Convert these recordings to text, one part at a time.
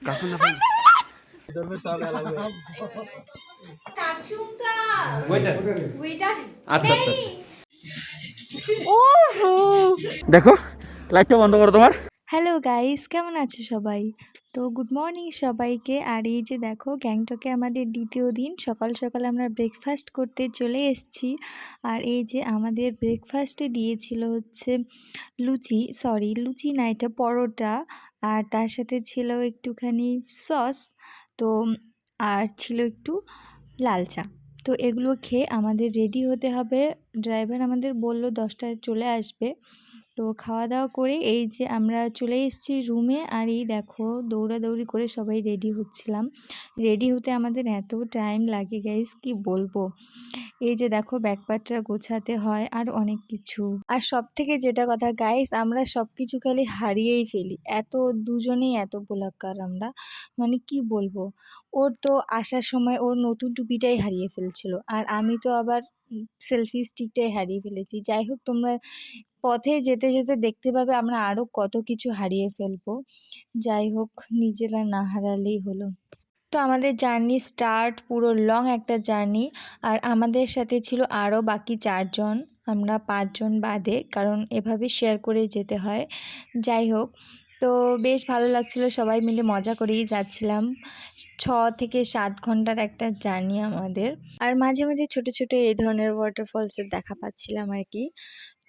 কাছে না পাই আচ্ছা আচ্ছা আচ্ছা দেখো লাইটটা বন্ধ করো তোমার। হ্যালো গাইস, কেমন আছো সবাই? তো গুড মর্নিং সবাইকে। আর এই যে দেখো, গ্যাংটকে আমাদের দ্বিতীয় দিন। সকাল সকাল আমরা ব্রেকফাস্ট করতে চলে এসেছি। আর এই যে আমাদের ব্রেকফাস্টে দিয়েছিল হচ্ছে লুচি না, এটা পরোটা। আর তার সাথে ছিল একটুখানি সস, তো আর ছিল একটু লাল চা। তো এগুলো খেয়ে আমাদের রেডি হতে হবে। ড্রাইভার আমাদের বলল 10টায় চলে আসবে। তো খাওয়া দাওয়া করে এই যে আমরা চলে এসেছি রুমে। আর এই দেখো দৌড়াদৌড়ি করে সবাই রেডি হচ্ছিলাম। রেডি হতে আমাদের এত টাইম লাগে গাইস, কি বলবো। এই যে দেখো ব্যাগপত্র গোছাতে হয় আর অনেক কিছু। আর সব থেকে যেটা কথা গাইস, আমরা সব কিছু খালি হারিয়েই ফেলি। দুজনেই এত বোলাক্কার আমরা, মানে কি বলবো। ওর তো আসার সময় ওর নতুন টুপিটাই হারিয়ে ফেলছিল, আর আমি তো আবার সেলফি স্টিকটাই হারিয়ে ফেলেছি। যাই হোক, তোমরা পথে যেতে যেতে দেখতে পাবে আমরা আরও কত কিছু হারিয়ে ফেলবো। যাই হোক, নিজেরা না হারালেই হলো। তো আমাদের জার্নি স্টার্ট, পুরো লং একটা জার্নি। আর আমাদের সাথে ছিল আরও বাকি 4 জন, আমরা 5 জন বাদে, কারণ এভাবে শেয়ার করে যেতে হয়। যাই হোক, তো বেশ ভালো লাগছিল, সবাই মিলে মজা করেই যাচ্ছিলাম। 6 থেকে 7 ঘন্টার একটা জার্নি আমাদের। আর মাঝে মাঝে ছোট ছোট এই ধরনের ওয়াটারফলসের দেখা পাচ্ছিলাম আর কি।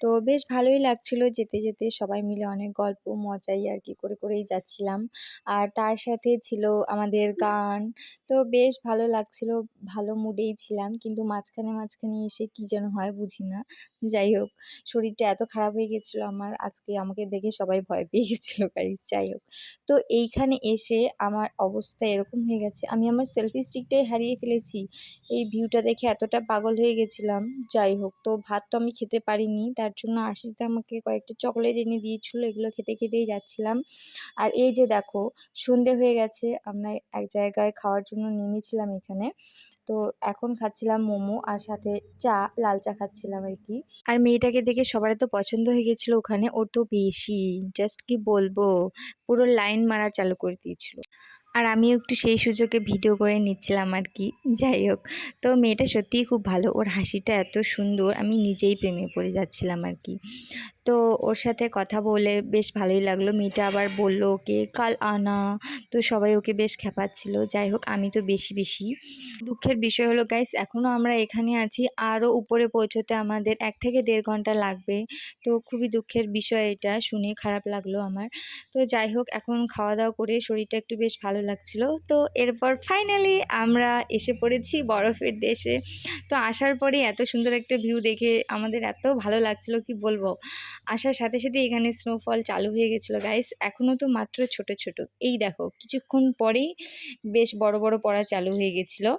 তো বেশ ভালোই লাগছিল যেতে যেতে, সবাই মিলে অনেক গল্প মজাই আর কি করেই যাচ্ছিলাম। আর তার সাথে ছিল আমাদের গান। তো বেশ ভালো লাগছিল, ভালো মুডেই ছিলাম। কিন্তু মাঝখানে এসে কি যেন হয় বুঝি না। যাই হোক, শরীরটা এত খারাপ হয়ে গেছিলো আমার, আজকে আমাকে দেখে সবাই ভয় পেয়ে গেছিলো গাইস। যাই হোক, তো এইখানে এসে আমার অবস্থা এরকম হয়ে গেছে, আমি আমার সেলফি স্টিকটাই হারিয়ে ফেলেছি। এই ভিউটা দেখে এতটা পাগল হয়ে গেছিলাম। যাই হোক, তো ভাত তো আমি খেতে পারিনি, তার জন্য আশিস দা আমাকে কয়েকটা চকলেট এনে দিয়েছিল, এগুলো খেতেই যাচ্ছিলাম। আর এই যে দেখো, সন্ধে হয়ে গেছে, আমরা এক জায়গায় খাওয়ার জন্য নেমেছিলাম এখানে। তো এখন খাচ্ছিলাম মোমো, আর সাথে লাল চা খাচ্ছিলাম আর কি। আর মেয়েটাকে দেখে সবার তো পছন্দ হয়ে গেছিলো ওখানে, ওর তো বেশি, জাস্ট কি বলবো, পুরো লাইন মারা চালু করে দিয়েছিল। আর আমিও একটু সেই সুযোগে ভিডিও করে নিচ্ছিলাম আর কি। যাই হোক, তো মেয়েটা সত্যিই খুব ভালো, ওর হাসিটা এত সুন্দর, আমি নিজেই প্রেমে পড়ে যাচ্ছিলাম আর কি। তো ওর সাথে কথা বলে বেশ ভালোই লাগলো। মেয়েটা আবার বলল ওকে কাল আনা, তো সবাই ওকে বেশ খেপাচ্ছিল। যাই হোক, আমি তো বেশি দুঃখের বিষয় হলো গাইস, এখনও আমরা এখানে আছি, আরও উপরে পৌঁছতে আমাদের 1 থেকে 1.5 ঘন্টা লাগবে। তো খুবই দুঃখের বিষয়, এটা শুনে খারাপ লাগলো আমার। তো যাই হোক, এখন খাওয়া দাওয়া করে শরীরটা একটু বেশ ভালো লাগছিল। তো এরপর ফাইনালি আমরা এসে পড়েছি বরফের দেশে। তো আসার পরে এত সুন্দর একটা ভিউ দেখে আমাদের এত ভালো লাগছিল, কি বলবো। আসার সাথে সাথে এখানে স্নোফল চালু হয়ে গেছিলো গাইস, এখনও তো মাত্র ছোট এই দেখো কিছুক্ষণ পরেই বেশ বড় পড়া চালু হয়ে গেছিলো।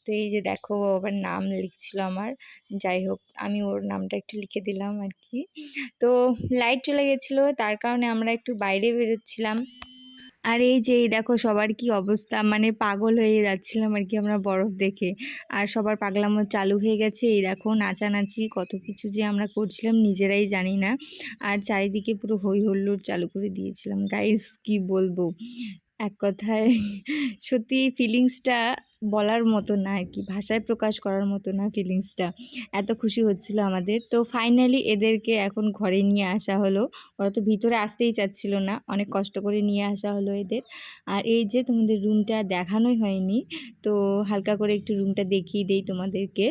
তো এই যে দেখো, আবার নাম লিখছিল আমার। যাই হোক, আমি ওর নামটা একটু লিখে দিলাম আর কি। তো লাইট চলে গেছিলো, তার কারণে আমরা একটু বাইরে বেরোচ্ছিলাম। আর এই যে দেখো সবার কি অবস্থা, মানে পাগল হয়ে যাচ্ছিলাম আর কি আমরা বরফ দেখে। আর সবার পাগলামো চালু হয়ে গেছে, এই দেখো নাচানাচি কত কিছু যে আমরা করছিলাম নিজেরাই জানি না। আর চারিদিকে পুরো হই হুল্লোড় চালু করে দিয়েছিলাম গাইস, কি বলবো। এক কথায় সত্যি ফিলিংসটা বলার মতো না আর কি, ভাষায় প্রকাশ করার মতো না ফিলিংসটা। এত খুশি হচ্ছিল আমাদের। তো ফাইনালি এদেরকে এখন ঘরে নিয়ে আসা হলো। ওরা তো ভিতরে আসতেই চাচ্ছিল না, অনেক কষ্ট করে নিয়ে আসা হলো এদের। আর এই যে তোমাদের রুমটা দেখানোই হয়নি, তো হালকা করে একটু রুমটা দেখিয়ে দেই তোমাদেরকে।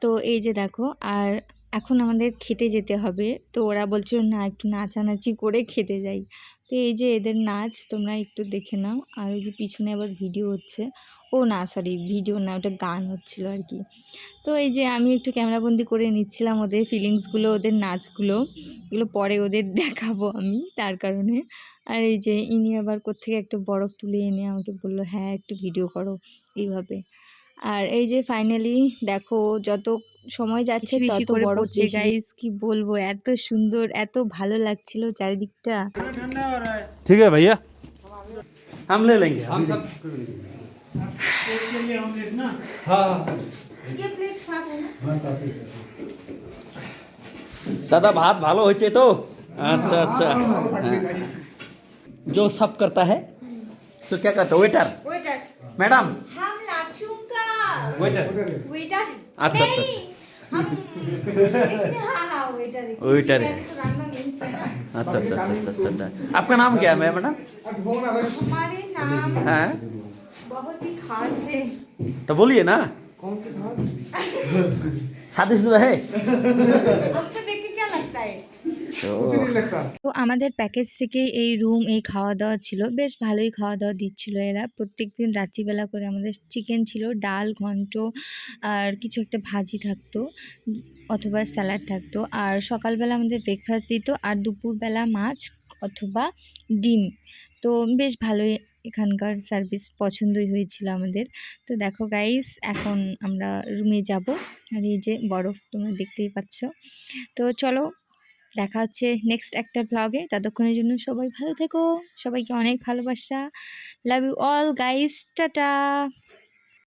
তো এই যে দেখো, আর এখন আমাদের খেতে যেতে হবে। তো ওরা বলছিল না, একটু নাচানাচি করে খেতে যাই। তো এই যে এদের নাচ তোমরা একটু দেখে নাও। আর ওই যে পিছনে আবার ভিডিও হচ্ছে, ও না সরি ভিডিও না, ওটা গান হচ্ছিল আর কি। তো এই যে আমি একটু ক্যামেরাবন্দি করে নিচ্ছিলাম ওদের ফিলিংসগুলো, ওদের নাচগুলো, এগুলো পরে ওদের দেখাবো আমি, তার কারণে। আর এই যে ইনি আবার কোত্থেকে একটা বরফ তুলে এনে আমাকে বললো হ্যাঁ একটু ভিডিও করো এইভাবে। আর এই যে ফাইনালি দেখো, যত সময় যাচ্ছে তত বরফ পড়ছে গাইস, কি বলবো, এত সুন্দর, এত ভালো লাগছিল চারিদিকটা। ठीक है भैया, हम ले लेंगे हम सब। हाँ दादा भात ভালো হয়েছে তো? अच्छा अच्छा हाँ। जो सब करता है तो क्या करते हो? Waiter waiter madam. हम लाचुं का वेटर वेटर अच्छा, अच्छा, नहीं, हम हाँ वेटर वेटर है। तो रान्ना नहीं किया ना। अच्छा अच्छा अच्छा अच्छा अच्छा। आपका नाम क्या है मैडम? हमारे नाम हाँ बहुत ही खास है। तो बोलिए ना। शादीशुदा है? हमको देख के क्या लगता है? तो তো আমাদের প্যাকেজ থেকে এই রুম, এই খাওয়া দাওয়া ছিল, বেশ ভালোই খাওয়া দাওয়া দিচ্ছিল এরা। প্রত্যেকদিন রাত্রিবেলা করে আমাদের চিকেন ছিল, ডাল, ঘন্ট আর কিছু একটা ভাজি থাকতো অথবা স্যালাড থাকতো। আর সকালবেলা আমাদের ব্রেকফাস্ট দিত, আর দুপুরবেলা মাছ অথবা ডিম। তো বেশ ভালোই এখানকার সার্ভিস পছন্দই হয়েছিল আমাদের। তো দেখো গাইস, এখন আমরা রুমে যাব। আর এই যে বরফ তোমরা দেখতেই পাচ্ছ। তো চলো, দেখা হচ্ছে নেক্সট একটা ব্লগে। ততক্ষণের জন্য সবাই ভালো থেকো, সবাইকে অনেক ভালোবাসা। Love you all guys, tata.